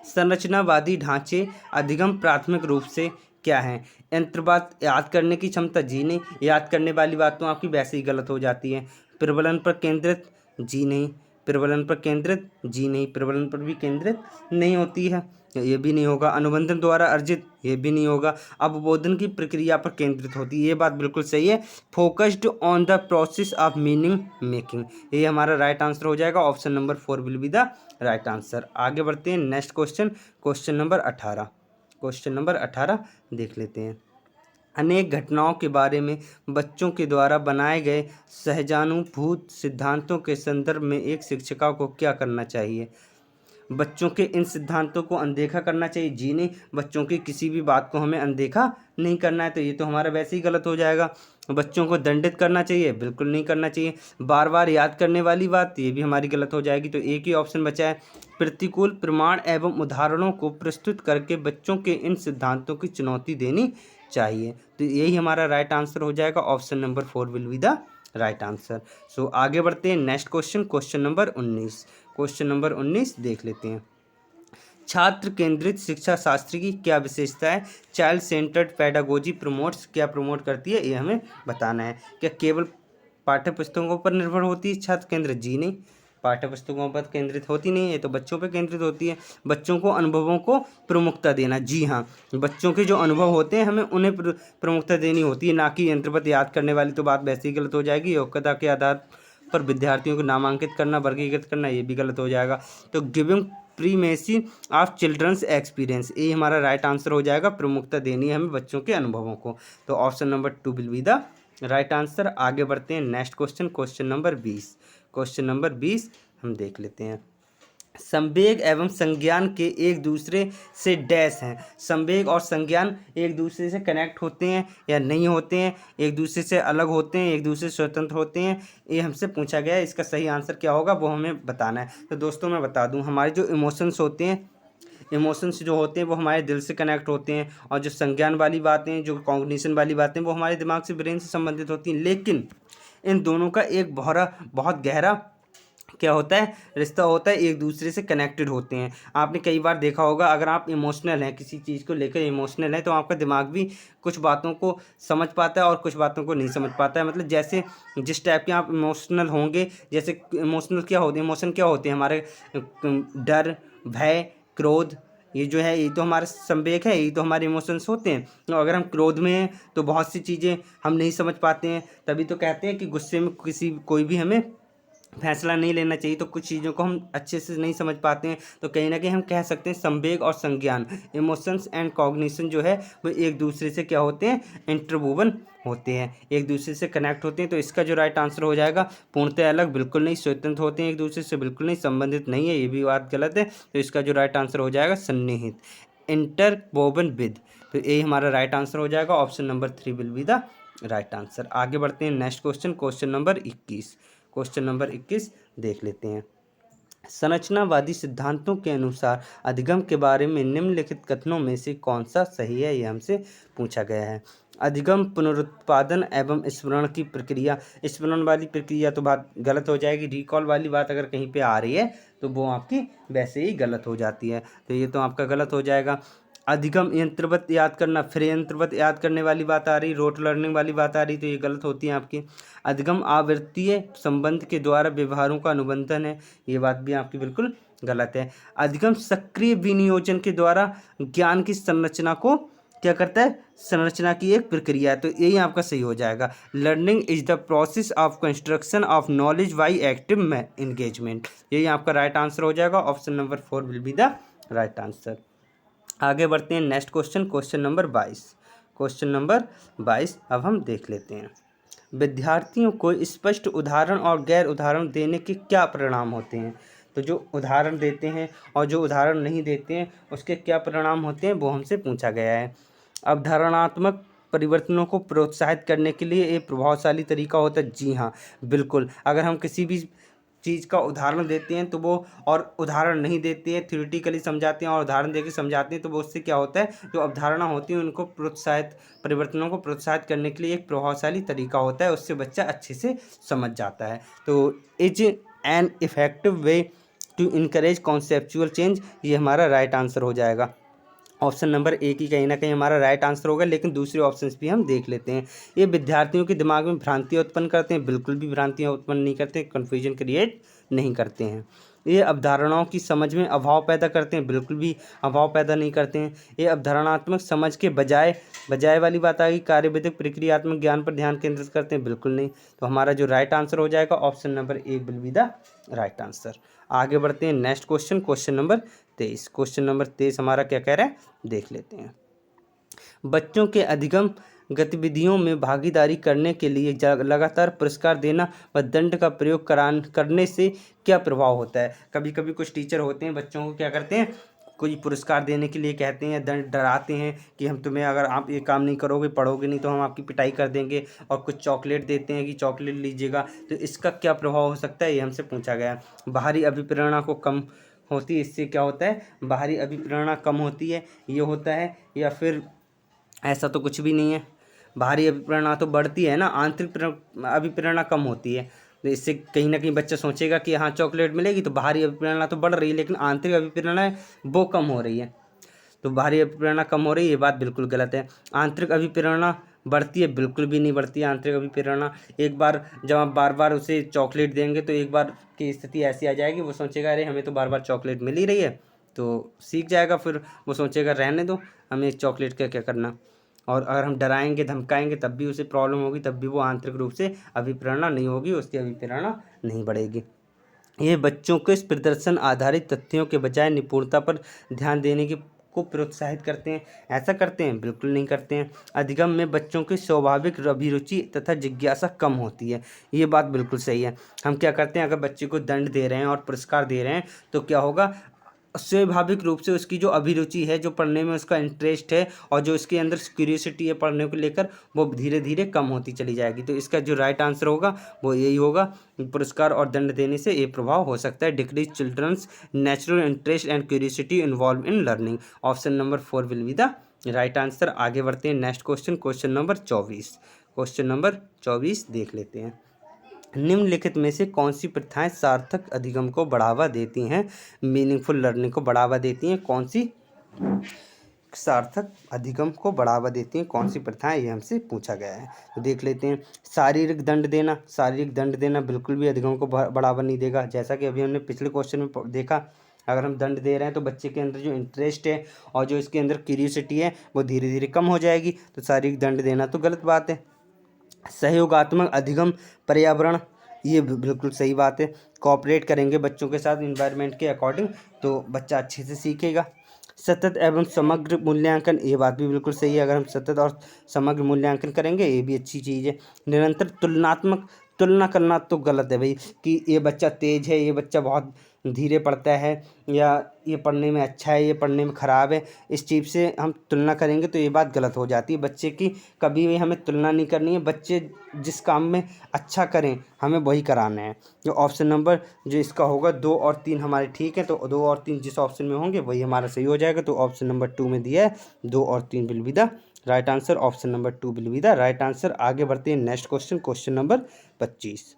संरचनावादी ढांचे अधिगम प्राथमिक रूप से क्या है? यंत्रवाद याद करने की क्षमता, जी नहीं। याद करने वाली बात तो आपकी वैसे ही गलत हो जाती है। प्रबलन पर केंद्रित, जी नहीं। प्रबलन पर केंद्रित, जी नहीं। प्रबलन पर भी केंद्रित नहीं होती है, ये भी नहीं होगा। अनुबंधन द्वारा अर्जित, ये भी नहीं होगा। अवबोधन की प्रक्रिया पर केंद्रित होती है, ये बात बिल्कुल सही है। Focused on the process of meaning making, ये हमारा राइट आंसर हो जाएगा। Option number 4 will be the right answer. आगे बढ़ते हैं next question, question number 18। Question number 18 देख लेते हैं। अनेक घटनाओं के बारे में बच्चों के द्वारा बनाए गए सहजानुभूत सिद्धांतों के संदर्भ में एक शिक्षिका को क्या करना चाहिए? बच्चों के इन सिद्धांतों को अनदेखा करना चाहिए, जी नहीं। बच्चों की किसी भी बात को हमें अनदेखा नहीं करना है, तो ये तो हमारा वैसे ही गलत हो जाएगा। बच्चों को दंडित करना चाहिए, बिल्कुल नहीं करना चाहिए। बार बार याद करने वाली बात, ये भी हमारी गलत हो जाएगी। तो एक ही ऑप्शन बचा है, प्रतिकूल प्रमाण एवं उदाहरणों को प्रस्तुत करके बच्चों के इन सिद्धांतों की चुनौती देनी चाहिए। तो यही हमारा राइट आंसर हो जाएगा। Option number 4 will be the right answer. So आगे बढ़ते हैं next question, question number 19। Question number 19 देख लेते हैं। छात्र केंद्रित शिक्षा शास्त्र की क्या विशेषता है? चाइल्ड सेंटर्ड पेडागोजी प्रमोट्स, क्या प्रमोट करती है ये हमें बताना है। क्या केवल पाठ्य पुस्तकों पर निर्भर होती है छात्र केंद्रित? जी नहीं, पाठ्य पुस्तकों पर केंद्रित होती नहीं है, तो बच्चों पर केंद्रित होती है। बच्चों को अनुभवों को प्रमुखता देना, जी हाँ, बच्चों के जो अनुभव होते हैं हमें उन्हें प्रमुखता देनी होती है, ना कि यंत्रवत याद करने वाली तो बात वैसे ही गलत हो जाएगी। योग्यता के आधार पर विद्यार्थियों को नामांकित करना, वर्गीकृत करना, ये भी गलत हो जाएगा। तो गिविंग प्रीमेसी ऑफ चिल्ड्रंस एक्सपीरियंस, ये हमारा राइट आंसर हो जाएगा। प्रमुखता देनी है हमें बच्चों के अनुभवों को। तो option number 2 will be the right answer. आगे बढ़ते हैं next question, question number 20। Question number 20 हम देख लेते हैं। संवेग एवं संज्ञान के एक दूसरे से डैश हैं। संवेग और संज्ञान एक दूसरे से कनेक्ट होते हैं या नहीं होते हैं, एक दूसरे से अलग होते हैं, एक दूसरे से स्वतंत्र होते हैं, ये हमसे पूछा गया है। इसका सही आंसर क्या होगा वो हमें बताना है। तो दोस्तों मैं बता दूं, हमारे जो इमोशंस होते हैं, इमोशंस जो होते हैं वो हमारे दिल से कनेक्ट होते हैं, और जो संज्ञान वाली बातें, जो कॉग्निशन वाली बातें, वो हमारे दिमाग से, ब्रेन से संबंधित होती हैं। लेकिन इन दोनों का एक बहुत गहरा क्या होता है, रिश्ता होता है, एक दूसरे से कनेक्टेड होते हैं। आपने कई बार देखा होगा, अगर आप इमोशनल हैं, किसी चीज़ को लेकर इमोशनल हैं, तो आपका दिमाग भी कुछ बातों को समझ पाता है और कुछ बातों को नहीं समझ पाता है। मतलब जैसे जिस टाइप के आप इमोशनल होंगे, जैसे इमोशनल क्या होते हैं, इमोशन क्या होते हैं हमारे, डर, भय, क्रोध, ये जो है ये तो हमारा संवेग है, ये तो हमारे इमोशंस होते हैं। तो अगर हम क्रोध में हैं तो बहुत सी चीज़ें हम नहीं समझ पाते हैं, तभी तो कहते हैं कि गुस्से में कोई भी हमें फैसला नहीं लेना चाहिए, तो कुछ चीज़ों को हम अच्छे से नहीं समझ पाते हैं। तो कहीं ना कहीं हम कह सकते हैं संवेग और संज्ञान, इमोशंस एंड कॉग्निशन जो है वो एक दूसरे से क्या होते हैं, इंटरवोवन होते हैं, एक दूसरे से कनेक्ट होते हैं। तो इसका जो राइट आंसर हो जाएगा, पूर्णतः अलग बिल्कुल नहीं, स्वतंत्र होते हैं, एक दूसरे से बिल्कुल नहीं, संबंधित नहीं है, ये भी बात गलत है। तो इसका जो राइट आंसर हो जाएगा सन्निहित, इंटरवोवन विद। तो यही हमारा राइट आंसर हो जाएगा। Option number 3 will be the right answer. आगे बढ़ते हैं next question, question number 21। Question number 21 देख लेते हैं। संरचनावादी सिद्धांतों के अनुसार अधिगम के बारे में निम्नलिखित कथनों में से कौन सा सही है, ये हमसे पूछा गया है। अधिगम पुनरुत्पादन एवं स्मरण की प्रक्रिया, स्मरण वाली प्रक्रिया तो बात गलत हो जाएगी। रिकॉल वाली बात अगर कहीं पे आ रही है तो वो आपकी वैसे ही गलत हो जाती है, तो ये तो आपका गलत हो जाएगा। अधिगम यंत्रवत याद करना, फिर यंत्रवत याद करने वाली बात आ रही, रोट लर्निंग वाली बात आ रही, तो ये गलत होती है आपकी। अधिगम आवृत्तीय संबंध के द्वारा व्यवहारों का अनुबंधन है, ये बात भी आपकी बिल्कुल गलत है। अधिगम सक्रिय विनियोजन के द्वारा ज्ञान की संरचना को क्या करता है, संरचना की एक प्रक्रिया है, तो यही आपका सही हो जाएगा। Learning is the process of construction of knowledge by active engagement, यही आपका राइट आंसर हो जाएगा। Option number 4 will be the right answer. आगे बढ़ते हैं next question, question number 22। Question number 22 अब हम देख लेते हैं। विद्यार्थियों को स्पष्ट उदाहरण और गैर उदाहरण देने के क्या परिणाम होते हैं? तो जो उदाहरण देते हैं और जो उदाहरण नहीं देते हैं उसके क्या परिणाम होते हैं वो हमसे पूछा गया है। अवधारणात्मक परिवर्तनों को प्रोत्साहित करने के लिए एक प्रभावशाली तरीका होता है, जी हाँ बिल्कुल। अगर हम किसी भी चीज़ का उदाहरण देते हैं तो वो, और उदाहरण नहीं देते हैं, थ्योरेटिकली समझाते हैं और उदाहरण देके समझाते हैं, तो वो उससे क्या होता है, जो अवधारणा होती है उनको परिवर्तनों को प्रोत्साहित करने के लिए एक प्रभावशाली तरीका होता है, उससे बच्चा अच्छे से समझ जाता है। तो is an effective way to encourage conceptual change, ये हमारा राइट आंसर हो जाएगा। ऑप्शन नंबर एक ही कहीं ना कहीं हमारा राइट आंसर होगा, लेकिन दूसरे ऑप्शंस भी हम देख लेते हैं। ये विद्यार्थियों के दिमाग में भ्रांतियाँ उत्पन्न करते हैं, बिल्कुल भी भ्रांतियाँ उत्पन्न नहीं करते, कन्फ्यूजन क्रिएट नहीं करते हैं। ये अवधारणाओं की समझ में अभाव पैदा करते हैं, बिल्कुल भी अभाव पैदा नहीं करते हैं। ये अवधारणात्मक समझ के बजाय वाली बात आ गई, कार्यविधिक प्रक्रियात्मक ज्ञान पर ध्यान केंद्रित करते हैं, बिल्कुल नहीं। तो हमारा जो राइट आंसर हो जाएगा ऑप्शन नंबर एक will be the right answer. आगे बढ़ते हैं next question, question number 23। Question number 23 हमारा क्या कह रहा है, देख लेते हैं। बच्चों के अधिगम गतिविधियों में भागीदारी करने के लिए लगातार पुरस्कार देना व दंड का प्रयोग करने से क्या प्रभाव होता है। कभी कभी कुछ टीचर होते हैं बच्चों को क्या करते हैं, कोई पुरस्कार देने के लिए कहते हैं, दंड डराते हैं कि हम तुम्हें, अगर आप ये काम नहीं करोगे, पढ़ोगे नहीं, तो हम आपकी पिटाई कर देंगे, और कुछ चॉकलेट देते हैं कि चॉकलेट लीजिएगा। तो इसका क्या प्रभाव हो सकता है, ये हमसे पूछा गया है। बाहरी अभिप्रेरणा को कम होती है, इससे क्या होता है, बाहरी अभिप्रेरणा कम होती है, ये होता है, या फिर ऐसा तो कुछ भी नहीं है। बाहरी अभिप्रेरणा तो बढ़ती है ना, आंतरिक अभिप्रेरणा कम होती है। तो इससे कहीं ना कहीं बच्चा सोचेगा कि हाँ चॉकलेट मिलेगी, तो बाहरी अभिप्रेरणा तो बढ़ रही है, लेकिन आंतरिक अभिप्रेरणा है वो कम हो रही है। तो बाहरी अभिप्रेरणा कम हो रही है, ये बात बिल्कुल गलत है। आंतरिक अभिप्रेरणा बढ़ती है, बिल्कुल भी नहीं बढ़ती है आंतरिक अभिप्रेरणा। एक बार जब आप बार बार उसे चॉकलेट देंगे तो एक बार की स्थिति ऐसी आ जाएगी, वो सोचेगा अरे हमें तो बार बार चॉकलेट मिल ही रही है, तो सीख जाएगा, फिर वो सोचेगा रहने दो, हमें चॉकलेट का क्या करना। और अगर हम डराएंगे धमकाएंगे तब भी उसे प्रॉब्लम होगी, तब भी वो आंतरिक रूप से अभिप्रेरणा नहीं होगी, उसकी अभिप्रेरणा नहीं बढ़ेगी। ये बच्चों के इस प्रदर्शन आधारित तथ्यों के बजाय निपुणता पर ध्यान देने की को प्रोत्साहित करते हैं। ऐसा करते हैं, बिल्कुल नहीं करते हैं। अधिगम में बच्चों की स्वाभाविक अभिरुचि तथा जिज्ञासा कम होती है, ये बात बिल्कुल सही है। हम क्या करते हैं, अगर बच्चे को दंड दे रहे हैं और पुरस्कार दे रहे हैं, तो क्या होगा, स्वाभाविक रूप से उसकी जो अभिरुचि है, जो पढ़ने में उसका इंटरेस्ट है, और जो इसके अंदर क्यूरियोसिटी है पढ़ने को लेकर, वो धीरे धीरे कम होती चली जाएगी। तो इसका जो राइट आंसर होगा वो यही होगा, पुरस्कार और दंड देने से ये प्रभाव हो सकता है, decrease children's natural interest and curiosity involve in learning. Option number 4 will be the right answer. आगे बढ़ते हैं next question, question number 24। Question number 24 देख लेते हैं। निम्नलिखित में से कौन सी प्रथाएं सार्थक अधिगम को बढ़ावा देती हैं, मीनिंगफुल लर्निंग को बढ़ावा देती हैं, कौन सी सार्थक अधिगम को बढ़ावा देती हैं, कौन सी प्रथाएं, ये हमसे पूछा गया है। तो देख लेते हैं। शारीरिक दंड देना, शारीरिक दंड देना बिल्कुल भी अधिगम को बढ़ावा नहीं देगा। जैसा कि अभी हमने पिछले क्वेश्चन में देखा, अगर हम दंड दे रहे हैं तो बच्चे के अंदर जो इंटरेस्ट है और जो इसके अंदर क्यूरियोसिटी है वो धीरे धीरे कम हो जाएगी, तो शारीरिक दंड देना तो गलत बात है। सहयोगात्मक अधिगम पर्यावरण, ये बिल्कुल सही बात है। कोऑपरेट करेंगे बच्चों के साथ इन्वायरमेंट के अकॉर्डिंग, तो बच्चा अच्छे से सीखेगा। सतत एवं समग्र मूल्यांकन, ये बात भी बिल्कुल सही है। अगर हम सतत और समग्र मूल्यांकन करेंगे, ये भी अच्छी चीज़ है। निरंतर तुलना करना तो गलत है भाई, कि ये बच्चा तेज है, ये बच्चा बहुत धीरे पढ़ता है, या ये पढ़ने में अच्छा है, ये पढ़ने में ख़राब है, इस चीज़ से हम तुलना करेंगे तो ये बात गलत हो जाती है। बच्चे की कभी भी हमें तुलना नहीं करनी है, बच्चे जिस काम में अच्छा करें हमें वही कराना है। जो ऑप्शन नंबर जो इसका होगा 2 और 3 हमारे ठीक है, तो 2 और 3 जिस ऑप्शन में होंगे वही हमारा सही हो जाएगा। तो ऑप्शन नंबर 2 में दिया है 2 और 3 will be the right answer. Option number 2 will be the right answer. आगे बढ़ते हैं नेक्स्ट क्वेश्चन, क्वेश्चन नंबर 25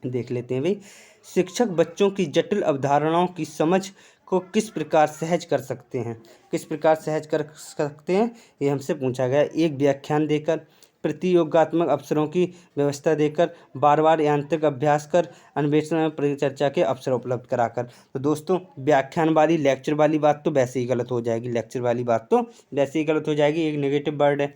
देख लेते हैं भाई। शिक्षक बच्चों की जटिल अवधारणाओं की समझ को किस प्रकार सहज कर सकते हैं, किस प्रकार सहज कर सकते हैं, ये हमसे पूछा गया। एक व्याख्यान देकर, प्रतियोगात्मक अवसरों की व्यवस्था देकर, बार बार यांत्रिक अभ्यास कर, अन्वेषण में परिचर्चा के अवसर उपलब्ध कराकर। तो दोस्तों व्याख्यान वाली लेक्चर वाली बात तो वैसे ही गलत हो जाएगी, लेक्चर वाली बात तो वैसे ही गलत हो जाएगी, एक नेगेटिव वर्ड है।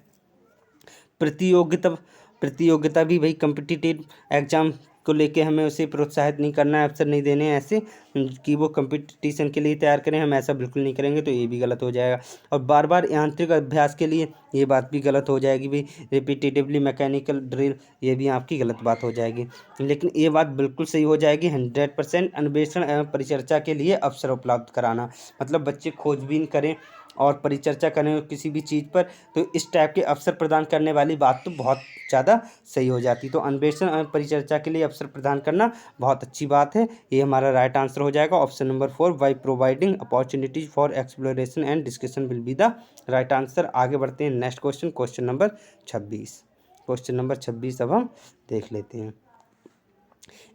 प्रतियोगिता भी भाई कम्पिटिटिव एग्जाम को लेके हमें उसे प्रोत्साहित नहीं करना है, अवसर नहीं देने हैं ऐसे कि वो कंपटीशन के लिए तैयार करें, हम ऐसा बिल्कुल नहीं करेंगे, तो ये भी गलत हो जाएगा। और बार बार यांत्रिक अभ्यास के लिए, ये बात भी गलत हो जाएगी भाई। रिपीटेटिवली मैकेनिकल ड्रिल, ये भी आपकी गलत बात हो जाएगी। लेकिन ये बात बिल्कुल सही हो जाएगी, 100% अन्वेषण एवं परिचर्चा के लिए अवसर उपलब्ध कराना, मतलब बच्चे खोजबीन करें और परिचर्चा करें किसी भी चीज़ पर, तो इस टाइप के अवसर प्रदान करने वाली बात तो बहुत ज़्यादा सही हो जाती। तो अन्वेषण और परिचर्चा के लिए अवसर प्रदान करना बहुत अच्छी बात है, ये हमारा राइट आंसर हो जाएगा। Option number 4 by providing opportunities for exploration and discussion will be the right answer. आगे बढ़ते हैं next question, question number 26। Question number 26 अब हम देख लेते हैं।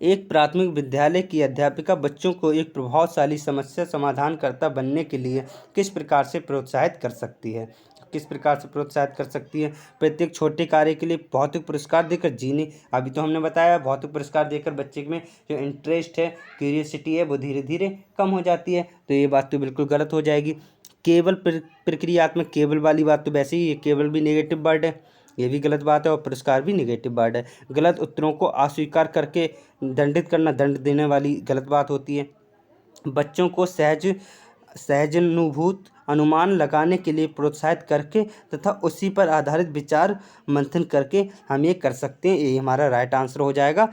एक प्राथमिक विद्यालय की अध्यापिका बच्चों को एक प्रभावशाली समस्या समाधानकर्ता बनने के लिए किस प्रकार से प्रोत्साहित कर सकती है? किस प्रकार से प्रोत्साहित कर सकती है? प्रत्येक छोटे कार्य के लिए भौतिक पुरस्कार देकर जीने, अभी तो हमने बताया भौतिक पुरस्कार देकर बच्चे में जो इंटरेस्ट है, क्यूरियोसिटी है, वो धीरे धीरे कम हो जाती है। तो ये बात तो बिल्कुल गलत हो जाएगी। केवल प्रक्रियात्मक, केवल वाली बात तो वैसे ही, केवल भी नेगेटिव वर्ड है, ये भी गलत बात है, और पुरस्कार भी नेगेटिव वर्ड है। गलत उत्तरों को अस्वीकार करके दंडित करना, दंड देने वाली गलत बात होती है। बच्चों को सहजानुभूत अनुमान लगाने के लिए प्रोत्साहित करके तथा उसी पर आधारित विचार मंथन करके हम ये कर सकते हैं। ये हमारा राइट आंसर हो जाएगा।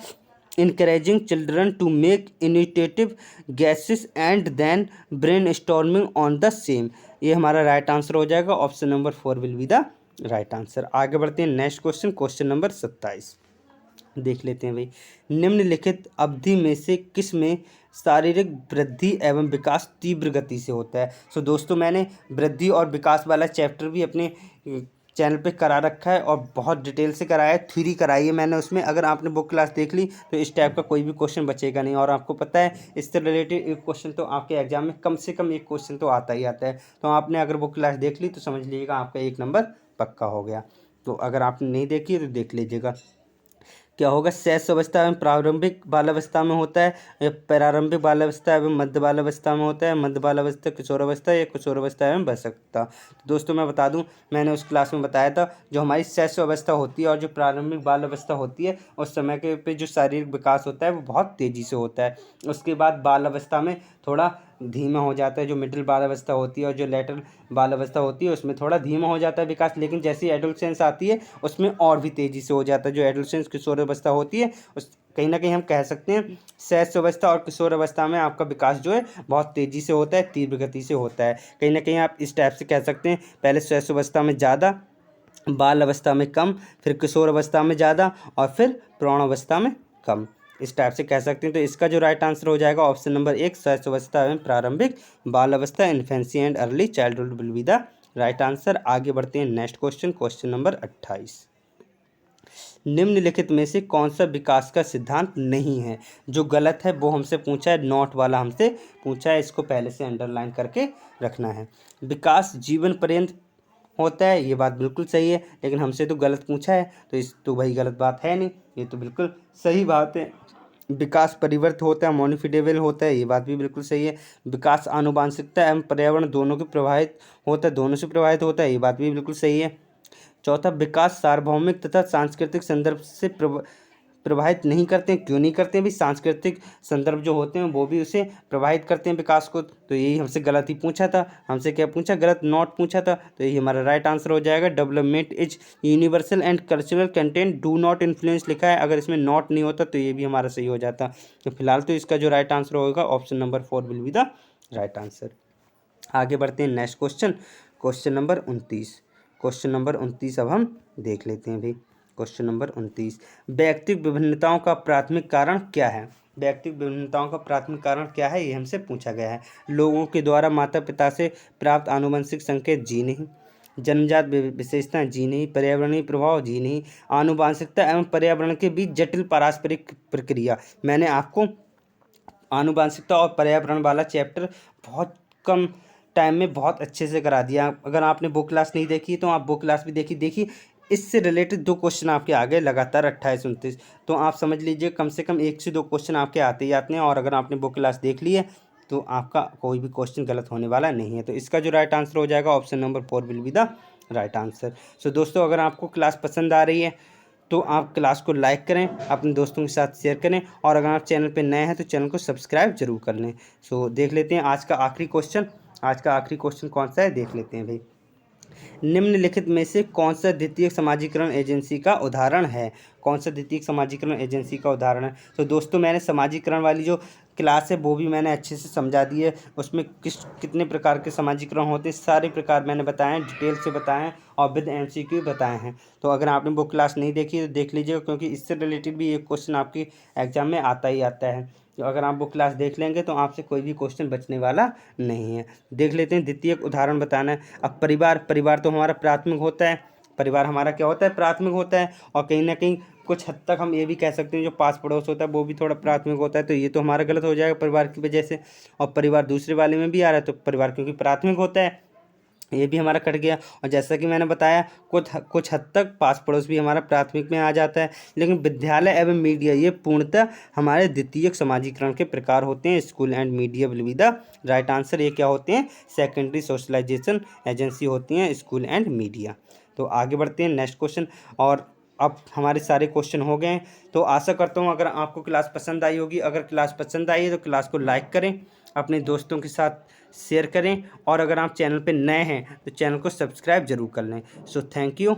encouraging children to make innovative guesses and then brainstorming on the same, ये हमारा राइट आंसर हो जाएगा। Option number 4 will be the right answer. आगे बढ़ते हैं नेक्स्ट क्वेश्चन, क्वेश्चन नंबर 27 देख लेते हैं भाई। निम्नलिखित अवधि में से किस में शारीरिक वृद्धि एवं विकास तीव्र गति से होता है? सो दोस्तों, मैंने वृद्धि और विकास वाला चैप्टर भी अपने चैनल पे करा रखा है और बहुत डिटेल से कराया है, थ्योरी कराई है मैंने उसमें। अगर आपने बुक क्लास देख ली तो इस टाइप का कोई भी क्वेश्चन बचेगा नहीं। और आपको पता है इससे रिलेटेड एक क्वेश्चन तो आपके एग्जाम में कम से कम एक क्वेश्चन तो आता ही आता है। तो आपने अगर बुक क्लास देख ली तो समझ लीजिएगा आपका 1 नंबर पक्का हो गया। तो अगर आपने नहीं देखी तो देख लीजिएगा। क्या होगा? शैशव अवस्था एवं प्रारंभिक बालावस्था में होता है, या प्रारंभिक बालावस्था एवं मध्य बालावस्था में होता है, मध्य बालावस्था किशोरावस्था, या किशोरावस्था एवं वयस्कता। तो दोस्तों मैं बता दूं, मैंने उस क्लास में बताया था जो हमारी शैशव अवस्था होती है और जो प्रारंभिक बालावस्था होती है उस समय के पे जो शारीरिक विकास होता है वो बहुत तेज़ी से होता है। उसके बाद बालावस्था में थोड़ा धीमा हो जाता है, जो मिडिल बालावस्था होती है और जो लेटर बालावस्था होती है उसमें थोड़ा धीमा हो जाता है विकास। लेकिन जैसी एडोलसेंस आती है उसमें और भी तेज़ी से हो जाता है। जो एडोलसेंस किशोरावस्था होती है उस कहीं ना कहीं हम कह सकते हैं शैशव अवस्था और किशोरावस्था में आपका विकास जो है बहुत तेज़ी से होता है, तीव्र गति से होता है। कहीं ना कहीं आप इस टाइप से कह सकते हैं, पहले शैशव अवस्था में ज़्यादा, बाल अवस्था में कम, फिर किशोर अवस्था में ज़्यादा और फिर प्रौढ़ अवस्था में कम, इस टाइप से कह सकते हैं। तो इसका जो राइट आंसर हो जाएगा ऑप्शन नंबर 1, शैशव अवस्था एवं प्रारंभिक बाल अवस्था, infancy and early childhood will be the right answer. आगे बढ़ते हैं नेक्स्ट क्वेश्चन, क्वेश्चन नंबर 28। निम्नलिखित में से कौन सा विकास का सिद्धांत नहीं है? जो गलत है वो हमसे पूछा है, नोट वाला हमसे पूछा है, इसको पहले से अंडरलाइन करके रखना है। विकास जीवन पर्यंत होता है, ये बात बिल्कुल सही है, लेकिन हमसे तो गलत पूछा है तो इस तो भाई गलत बात है नहीं, ये तो बिल्कुल सही बात है। विकास परिवर्त होता है, मॉडिफिडेबल होता है, ये बात भी बिल्कुल सही है। विकास आनुवांशिकता एवं पर्यावरण दोनों के प्रभावित होता है, दोनों से प्रभावित होता है, ये बात भी बिल्कुल सही है। चौथा, विकास सार्वभौमिक तथा सांस्कृतिक संदर्भ से प्रभावित नहीं करते हैं। क्यों नहीं करते हैं भी? सांस्कृतिक संदर्भ जो होते हैं वो भी उसे प्रभावित करते हैं विकास को। तो यही हमसे गलत ही पूछा था, हमसे क्या पूछा? गलत नॉट पूछा था। तो यही हमारा राइट आंसर हो जाएगा। Development is universal and cultural content do not influence लिखा है, अगर इसमें नॉट नहीं होता तो ये भी हमारा सही हो जाता। तो फिलहाल तो इसका जो राइट आंसर होगा option number 4 will be the right answer. आगे बढ़ते हैं next question, question number 29। Question number 29 अब हम देख लेते हैं भाई। क्वेश्चन नंबर 29, व्यक्तिगत विभिन्नताओं का प्राथमिक कारण क्या है? व्यक्तिगत विभिन्नताओं का प्राथमिक कारण क्या है, ये हमसे पूछा गया है। लोगों के द्वारा माता पिता से प्राप्त आनुवंशिक संकेत, जी नहीं। जन्मजात विशेषताएं, जी नहीं। पर्यावरणीय प्रभाव, जी नहीं। आनुवंशिकता एवं पर्यावरण के बीच जटिल पारस्परिक प्रक्रिया, मैंने आपको आनुवंशिकता और पर्यावरण वाला चैप्टर बहुत कम टाइम में बहुत अच्छे से करा दिया। अगर आपने बुक क्लास नहीं देखी तो आप बुक क्लास भी देखिए, इससे रिलेटेड 2 क्वेश्चन आपके आ गए लगातार 28-29। तो आप समझ लीजिए कम से कम 1 से 2 क्वेश्चन आपके आते ही आते हैं। और अगर आपने बुक क्लास देख ली है तो आपका कोई भी क्वेश्चन गलत होने वाला नहीं है। तो इसका जो राइट आंसर हो जाएगा option number 4 will be the right answer. So दोस्तों, अगर आपको क्लास पसंद आ रही है तो आप क्लास को लाइक करें, अपने दोस्तों के साथ शेयर करें, और अगर आप चैनल पे नए हैं तो चैनल को सब्सक्राइब जरूर कर लें। सो देख लेते हैं आज का आखिरी क्वेश्चन। आज का आखिरी क्वेश्चन कौन सा है देख लेते हैं भाई। निम्नलिखित में से कौन सा द्वितीयक समाजीकरण एजेंसी का उदाहरण है? कौन सा द्वितीयक समाजीकरण एजेंसी का उदाहरण है? तो दोस्तों, मैंने समाजीकरण वाली जो क्लास है वो भी मैंने अच्छे से समझा दी है। उसमें कितने प्रकार के समाजीकरण होते हैं सारे प्रकार मैंने बताए हैं, डिटेल से बताए हैं और विद MCQ बताए हैं। तो अगर आपने वो क्लास नहीं देखी तो देख लीजिएगा, क्योंकि इससे रिलेटेड भी एक क्वेश्चन आपके एग्जाम में आता ही आता है। तो अगर आप वो क्लास देख लेंगे तो आपसे कोई भी क्वेश्चन बचने वाला नहीं है। देख लेते हैं द्वितीयक उदाहरण बताना है। अब परिवार तो हमारा प्राथमिक होता है, परिवार हमारा क्या होता है? प्राथमिक होता है। और कहीं ना कहीं कुछ हद तक हम ये भी कह सकते हैं जो पास पड़ोस होता है वो भी थोड़ा प्राथमिक होता है, तो ये तो हमारा गलत हो जाएगा परिवार की वजह से। और परिवार दूसरे वाले में भी आ रहा है, तो परिवार क्योंकि प्राथमिक होता है, ये भी हमारा कट गया। और जैसा कि मैंने बताया कुछ हद तक पास पड़ोस भी हमारा प्राथमिक में आ जाता है। लेकिन विद्यालय एवं मीडिया ये पूर्णतः हमारे द्वितीयक समाजीकरण के प्रकार होते हैं। School and media will be the right answer. ये क्या होते हैं? सेकेंडरी सोशलाइजेशन एजेंसी होती हैं स्कूल एंड मीडिया। तो आगे बढ़ते हैं नेक्स्ट क्वेश्चन। और अब हमारे सारे क्वेश्चन हो गए हैं। तो आशा करता हूँ अगर आपको क्लास पसंद आई होगी। अगर क्लास पसंद आई है तो क्लास को लाइक करें, अपने दोस्तों के साथ शेयर करें, और अगर आप चैनल पे नए हैं तो चैनल को सब्सक्राइब जरूर कर लें। So thank you.